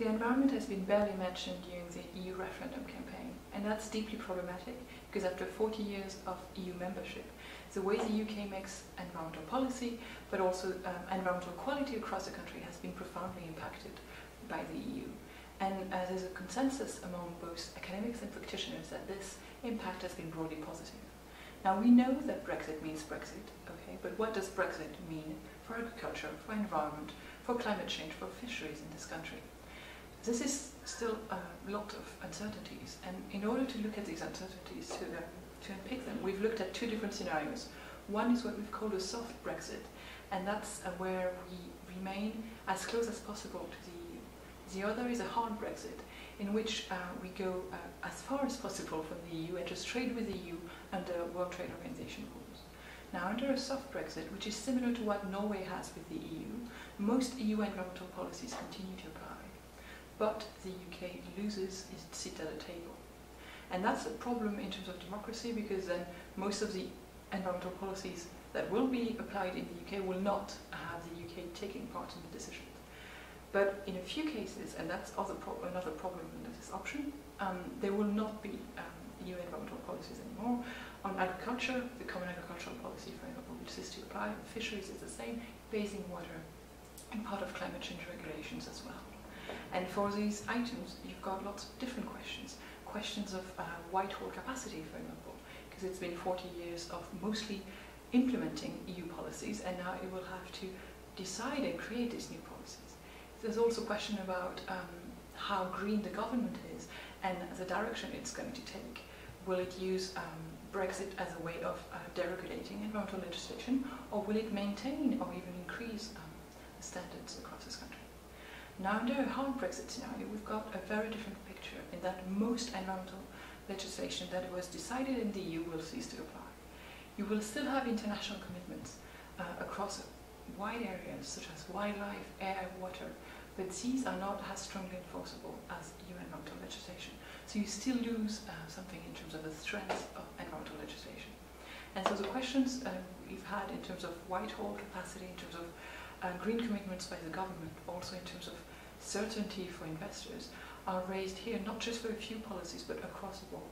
The environment has been barely mentioned during the EU referendum campaign, and that's deeply problematic because after 40 years of EU membership, the way the UK makes environmental policy, but also environmental quality across the country has been profoundly impacted by the EU. And there's a consensus among both academics and practitioners that this impact has been broadly positive. Now we know that Brexit means Brexit, okay, but what does Brexit mean for agriculture, for environment, for climate change, for fisheries in this country? This is still a lot of uncertainties, and in order to look at these uncertainties, to unpick them, we've looked at two different scenarios. One is what we've called a soft Brexit, and that's where we remain as close as possible to the EU. The other is a hard Brexit, in which we go as far as possible from the EU and just trade with the EU under World Trade Organization rules. Now, under a soft Brexit, which is similar to what Norway has with the EU, most EU environmental policies continue to apply. But the UK loses its seat at the table. And that's a problem in terms of democracy, because then most of the environmental policies that will be applied in the UK will not have the UK taking part in the decisions. But in a few cases, and that's another problem under this option, there will not be EU environmental policies anymore. On agriculture, the Common Agricultural Policy, for example, which is to apply. Fisheries is the same, bathing water, and part of climate change regulations as well. And for these items, you've got lots of different questions. Questions of whitehall capacity, for example, because it's been 40 years of mostly implementing EU policies, and now it will have to decide and create these new policies. There's also a question about how green the government is and the direction it's going to take. Will it use Brexit as a way of deregulating environmental legislation, or will it maintain or even increase the standards across this country? Now, under a hard Brexit scenario, we've got a very different picture in that most environmental legislation that was decided in the EU will cease to apply. You will still have international commitments across wide areas such as wildlife, air, water, but these are not as strongly enforceable as EU environmental legislation. So you still lose something in terms of the strength of environmental legislation. And so the questions we've had in terms of whitehall capacity, in terms of green commitments by the government, also in terms of certainty for investors, are raised here not just for a few policies but across the board.